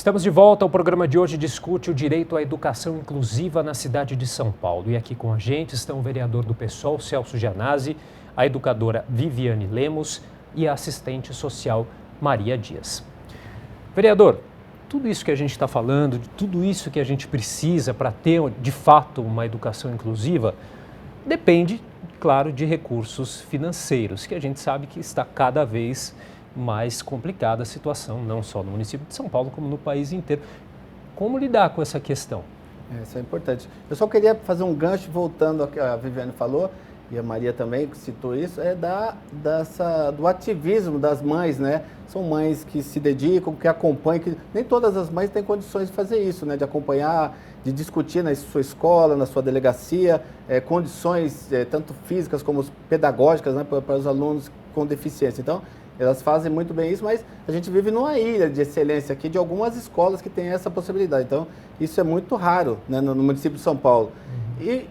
Estamos de volta. O programa de hoje discute o direito à educação inclusiva na cidade de São Paulo. E aqui com a gente estão o vereador do PSOL, Celso Gianazzi, a educadora Viviane Lemos e a assistente social Maria Dias. Vereador, tudo isso que a gente está falando, de tudo isso que a gente precisa para ter, de fato, uma educação inclusiva, depende, claro, de recursos financeiros, que a gente sabe que está cada vez mais complicada a situação, não só no município de São Paulo, como no país inteiro. Como lidar com essa questão? Isso é importante. Eu só queria fazer um gancho, voltando ao que a Viviane falou, e a Maria também citou isso, do ativismo das mães, né? São mães que se dedicam, que acompanham, que nem todas as mães têm condições de fazer isso, né? De acompanhar, de discutir na sua escola, na sua delegacia, condições tanto físicas como pedagógicas, né? Para os alunos com deficiência. Então, elas fazem muito bem isso, mas a gente vive numa ilha de excelência aqui, de algumas escolas que têm essa possibilidade. Então, isso é muito raro, né, no município de São Paulo. E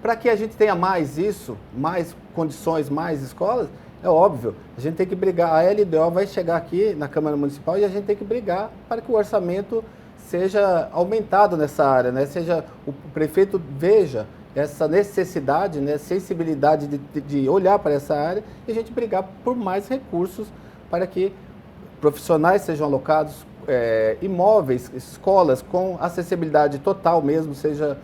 para que a gente tenha mais isso, mais condições, mais escolas, é óbvio, a gente tem que brigar. A LDO vai chegar aqui na Câmara Municipal e a gente tem que brigar para que o orçamento seja aumentado nessa área, né? Seja o prefeito veja essa necessidade, né, sensibilidade de olhar para essa área e a gente brigar por mais recursos para que profissionais sejam alocados, imóveis, escolas com acessibilidade total mesmo, seja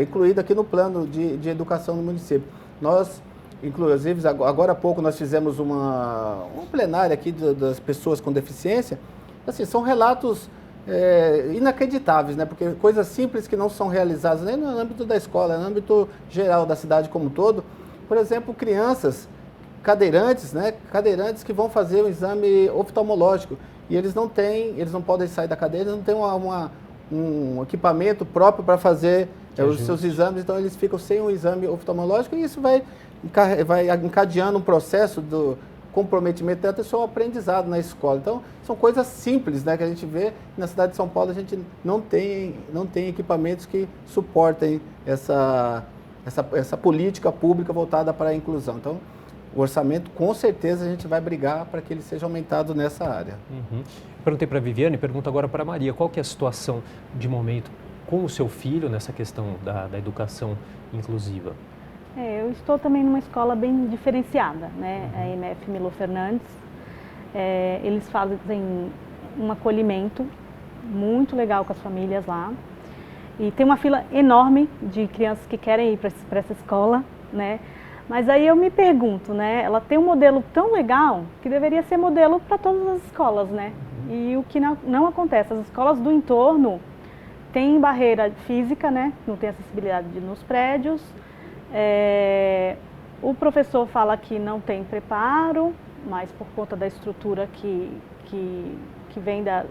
incluído aqui no plano de educação no município. Nós, inclusive, agora há pouco nós fizemos um plenário aqui das pessoas com deficiência. Assim, são relatos inacreditáveis, né? Porque coisas simples que não são realizadas nem no âmbito da escola, no âmbito geral da cidade como um todo. Por exemplo, crianças cadeirantes, né? Cadeirantes que vão fazer um exame oftalmológico e eles não podem sair da cadeira, eles não têm um equipamento próprio para fazer os seus exames, então eles ficam sem um exame oftalmológico e isso vai encadeando um processo do comprometimento até seu aprendizado na escola. Então, são coisas simples, né, que a gente vê. Na cidade de São Paulo, a gente não tem equipamentos que suportem essa política pública voltada para a inclusão. Então, o orçamento, com certeza, a gente vai brigar para que ele seja aumentado nessa área. Perguntei para a Viviane, pergunto agora para a Maria. Qual que é a situação de momento com o seu filho nessa questão da educação inclusiva? Eu estou também numa escola bem diferenciada, né? A MF Milo Fernandes. Eles fazem um acolhimento muito legal com as famílias lá. E tem uma fila enorme de crianças que querem ir para essa escola, né? Mas aí eu me pergunto, né? Ela tem um modelo tão legal que deveria ser modelo para todas as escolas, né? E o que não acontece, as escolas do entorno têm barreira física, né? Não tem acessibilidade nos prédios. O professor fala que não tem preparo, mas por conta da estrutura que vem da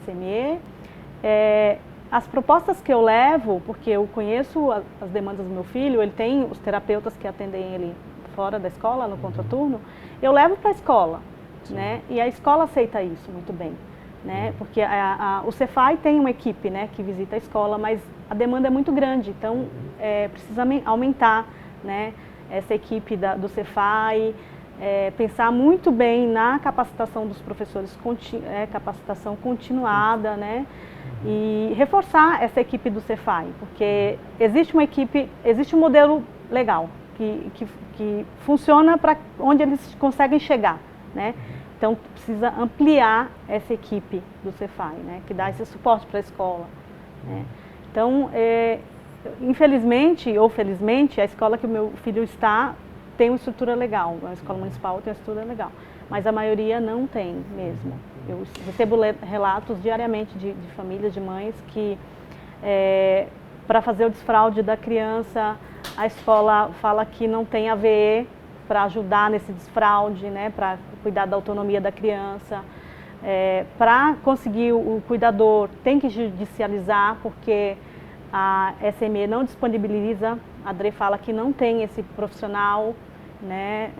SME. As propostas que eu levo, porque eu conheço as demandas do meu filho, ele tem os terapeutas que atendem ele fora da escola, no contraturno, eu levo para a escola, né? E a escola aceita isso muito bem, né? Porque o Cefai tem uma equipe, né, que visita a escola, mas a demanda é muito grande, então precisa aumentar, né, essa equipe do Cefai, pensar muito bem na capacitação dos professores, capacitação continuada, né, e reforçar essa equipe do Cefai, porque existe uma equipe, existe um modelo legal que funciona para onde eles conseguem chegar, né? Então precisa ampliar essa equipe do Cefai, né, que dá esse suporte para a escola, né? Então, infelizmente ou felizmente, a escola que o meu filho está tem uma estrutura legal, a escola municipal tem uma estrutura legal, mas a maioria não tem mesmo. Eu recebo relatos diariamente de famílias, de mães que para fazer o desfraude da criança, a escola fala que não tem AVE para ajudar nesse desfraude, né, para cuidar da autonomia da criança. Para conseguir o cuidador tem que judicializar, porque a SME não disponibiliza, a DRE fala que não tem esse profissional, né,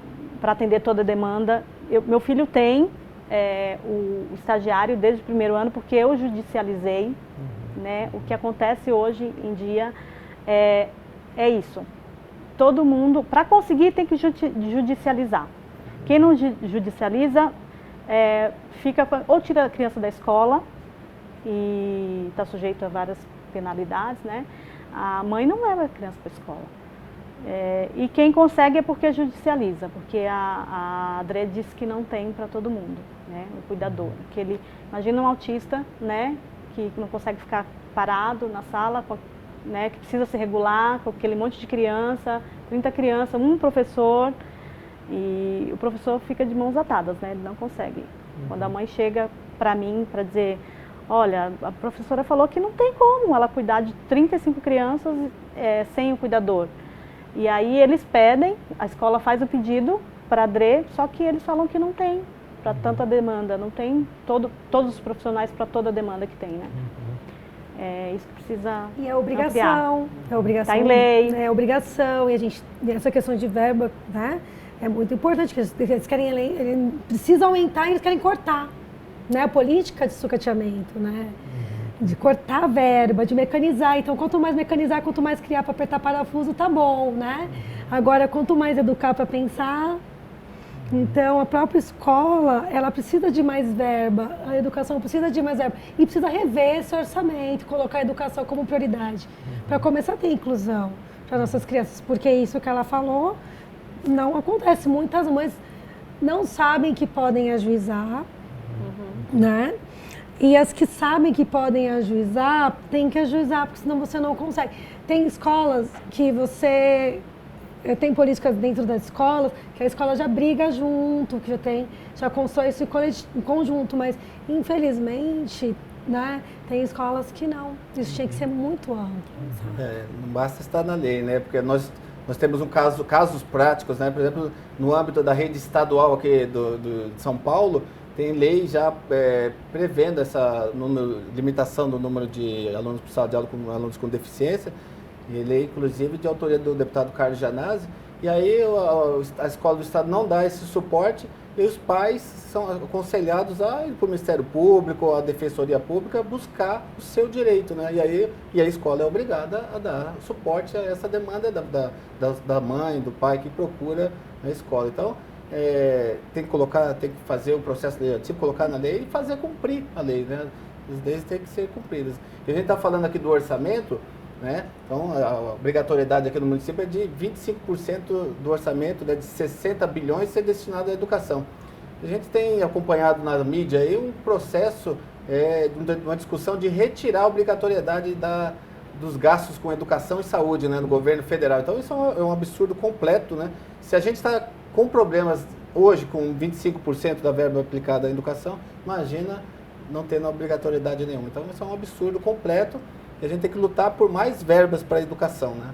para atender toda a demanda. Meu filho tem o estagiário desde o primeiro ano, porque eu judicializei, né? O que acontece hoje em dia é isso. Todo mundo, para conseguir, tem que judicializar. Quem não judicializa, ou tira a criança da escola, e está sujeito a várias penalidades, né? A mãe não leva a criança para a escola. E quem consegue é porque judicializa, porque a ADRE disse que não tem para todo mundo, né? O cuidador. Imagina um autista, né? Que não consegue ficar parado na sala, né? Que precisa se regular com aquele monte de criança, 30 crianças, um professor, e o professor fica de mãos atadas, né? Ele não consegue. Quando a mãe chega para mim para dizer, olha, a professora falou que não tem como ela cuidar de 35 crianças sem o cuidador. E aí eles pedem, a escola faz o pedido para a DRE, só que eles falam que não tem para tanta demanda, não tem todos os profissionais para toda a demanda que tem, né? É isso que precisa. E é obrigação, Está em lei. É obrigação, e essa questão de verba, né? É muito importante, que eles querem, eles precisam aumentar e eles querem cortar, né? A política de sucateamento, né? De cortar a verba, de mecanizar. Então, quanto mais mecanizar, quanto mais criar para apertar parafuso, tá bom, né? Agora, quanto mais educar para pensar. Então, a própria escola, ela precisa de mais verba, a educação precisa de mais verba. E precisa rever esse orçamento, colocar a educação como prioridade, para começar a ter inclusão para nossas crianças. Porque isso que ela falou não acontece. Muitas mães não sabem que podem ajuizar, né? E as que sabem que podem ajuizar, tem que ajuizar, porque senão você não consegue. Tem escolas que tem políticas dentro das escolas, que a escola já briga junto, que já constrói isso em conjunto, mas infelizmente, né, tem escolas que não. Isso tinha que ser muito amplo. Não basta estar na lei, né? Porque nós temos casos práticos, né? Por exemplo, no âmbito da rede estadual aqui de São Paulo, tem lei já prevendo essa limitação do número de alunos por sala de aula com alunos com deficiência, e lei inclusive de autoria do deputado Carlos Gianazzi, e aí a escola do Estado não dá esse suporte e os pais são aconselhados a ir para o Ministério Público ou a Defensoria Pública buscar o seu direito, né? E a escola é obrigada a dar suporte a essa demanda da mãe, do pai que procura a escola. Então, tem que fazer o processo legislativo, colocar na lei e fazer cumprir a lei, né? As leis têm que ser cumpridas. E a gente está falando aqui do orçamento, né? Então, a obrigatoriedade aqui no município é de 25% do orçamento, né, de 60 bilhões ser destinado à educação. A gente tem acompanhado na mídia aí um processo, uma discussão de retirar a obrigatoriedade dos gastos com educação e saúde, né, no governo federal. Então, isso é um absurdo completo, né? Se a gente está com problemas hoje com 25% da verba aplicada à educação, imagina não tendo obrigatoriedade nenhuma. Então, isso é um absurdo completo. E a gente tem que lutar por mais verbas para a educação, né?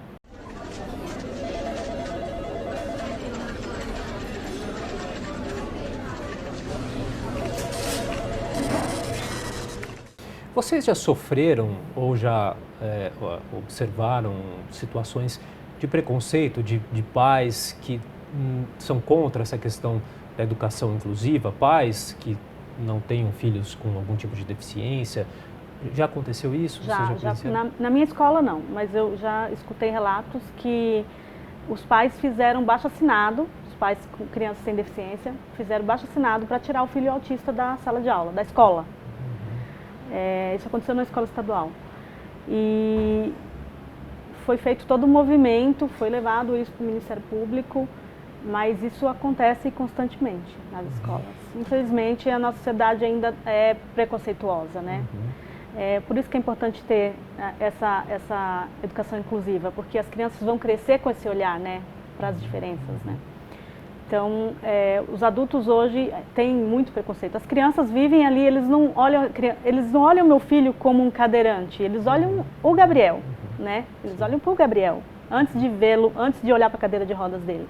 Vocês já sofreram ou já observaram situações de preconceito de pais que são contra essa questão da educação inclusiva, pais que não tenham filhos com algum tipo de deficiência? Já aconteceu isso? Já na minha escola não, mas eu já escutei relatos que os pais fizeram baixo-assinado, os pais com crianças sem deficiência, fizeram baixo-assinado para tirar o filho autista da sala de aula, da escola. Isso aconteceu na escola estadual. E foi feito todo um movimento, foi levado isso para o Ministério Público, mas isso acontece constantemente nas escolas. Infelizmente, a nossa sociedade ainda é preconceituosa, né? Por isso que é importante ter essa educação inclusiva, porque as crianças vão crescer com esse olhar, né, para as diferenças, né? Então, os adultos hoje têm muito preconceito. As crianças vivem ali, eles não olham meu filho como um cadeirante, eles olham o Gabriel, né? Eles olham para o Gabriel, antes de vê-lo, antes de olhar para a cadeira de rodas dele.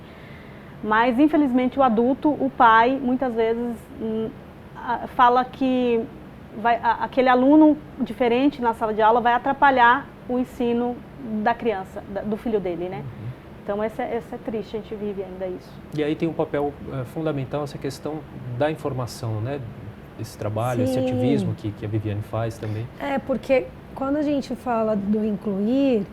Mas, infelizmente, o adulto, o pai, muitas vezes fala que aquele aluno diferente na sala de aula vai atrapalhar o ensino da criança, do filho dele, né? Então, essa é triste, a gente vive ainda isso. E aí tem um papel fundamental essa questão da informação, né? Esse trabalho, esse ativismo que a Viviane faz também. Porque quando a gente fala do incluir,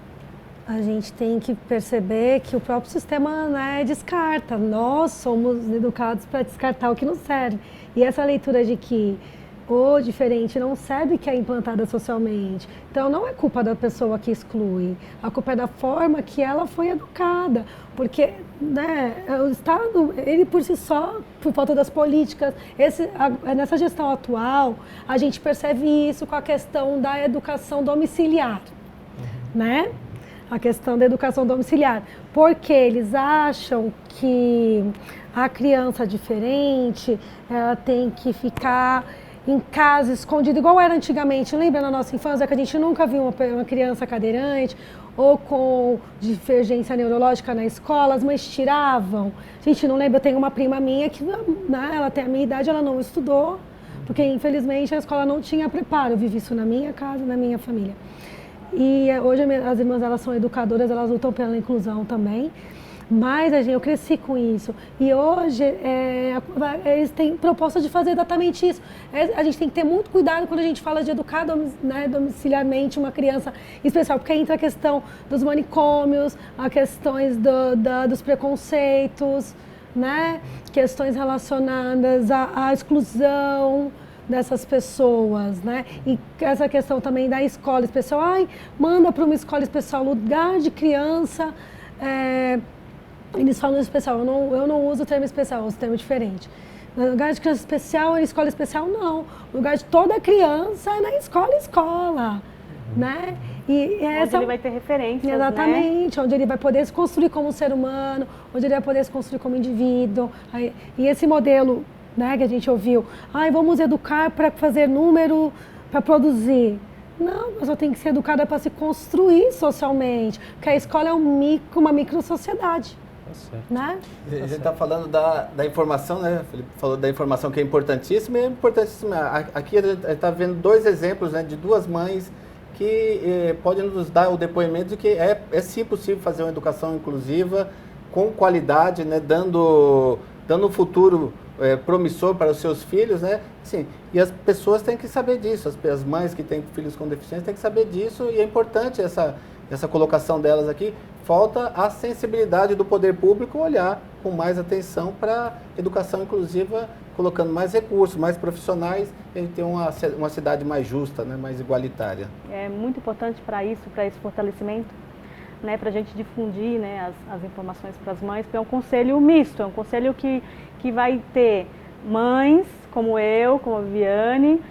a gente tem que perceber que o próprio sistema, né, descarta. Nós somos educados para descartar o que nos serve. E essa leitura de que ou diferente não serve que é implantada socialmente. Então não é culpa da pessoa que exclui, a culpa é da forma que ela foi educada, porque né, o Estado, ele por si só, por falta das políticas, nessa gestão atual, a gente percebe isso com a questão da educação domiciliar, né? A questão da educação domiciliar, porque eles acham que a criança diferente, ela tem que ficar em casa, escondida, igual era antigamente. Lembra na nossa infância que a gente nunca viu uma criança cadeirante ou com divergência neurológica na escola, as mães tiravam. A gente não lembra, eu tenho uma prima minha que, né, ela tem a minha idade, ela não estudou, porque infelizmente a escola não tinha preparo. Eu vivi isso na minha casa, na minha família. E hoje as irmãs, elas são educadoras, elas lutam pela inclusão também. Mas eu cresci com isso. E hoje eles têm proposta de fazer exatamente isso. A gente tem que ter muito cuidado quando a gente fala de educar domiciliarmente uma criança especial, porque entra a questão dos manicômios, as questões dos preconceitos, né? Questões relacionadas à exclusão dessas pessoas, né? E essa questão também da escola especial. Manda para uma escola especial, lugar de criança. Eles falam especial, eu não uso o termo especial, eu uso o termo diferente. No lugar de criança especial, escola especial, não. O lugar de toda criança é na escola, né? E onde ele vai ter referências, exatamente, né? Onde ele vai poder se construir como ser humano, onde ele vai poder se construir como indivíduo. E esse modelo, né, que a gente ouviu, vamos educar para fazer número, para produzir. Não, a pessoa tem que ser educada para se construir socialmente, porque a escola é uma micro-sociedade. Né? A gente está falando da informação, né? Ele falou da informação que é importantíssima, e é importantíssima. Aqui a gente está vendo 2 exemplos, né, de 2 mães que podem nos dar o depoimento de que é sim possível fazer uma educação inclusiva, com qualidade, né, dando um futuro promissor para os seus filhos, né? Sim, e as pessoas têm que saber disso, as mães que têm filhos com deficiência têm que saber disso, e é importante essa colocação delas aqui. Falta a sensibilidade do poder público olhar com mais atenção para a educação inclusiva, colocando mais recursos, mais profissionais, e a gente ter uma cidade mais justa, né, mais igualitária. É muito importante para esse fortalecimento, né, para a gente difundir, né, as informações para as mães, porque é um conselho misto, é um conselho que vai ter mães como eu, como a Viviane,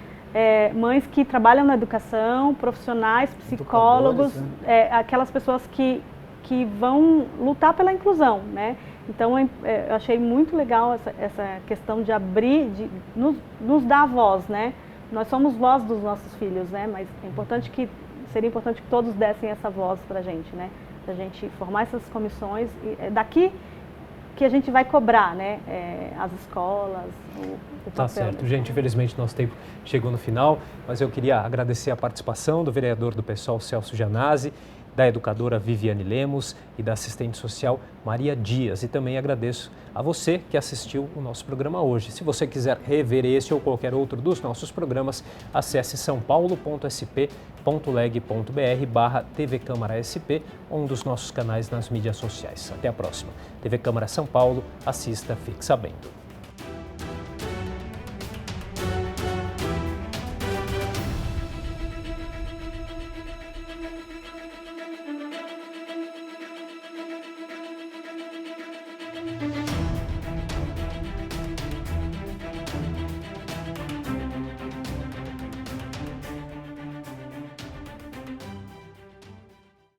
mães que trabalham na educação, profissionais, psicólogos, né? Aquelas pessoas que vão lutar pela inclusão, né? Então, eu achei muito legal essa questão de abrir, de nos dar voz, né? Nós somos voz dos nossos filhos, né? Mas seria importante que todos dessem essa voz pra gente, né? Pra gente formar essas comissões, e daqui que a gente vai cobrar, né? As escolas, o Tá certo. Gente, infelizmente nosso tempo chegou no final, mas eu queria agradecer a participação do vereador do PSOL, Celso Gianazzi, da educadora Viviane Lemos e da assistente social Maria Dias. E também agradeço a você que assistiu o nosso programa hoje. Se você quiser rever esse ou qualquer outro dos nossos programas, acesse saopaulo.sp.leg.br/TV Câmara SP, ou um dos nossos canais nas mídias sociais. Até a próxima. TV Câmara São Paulo, assista, fique sabendo.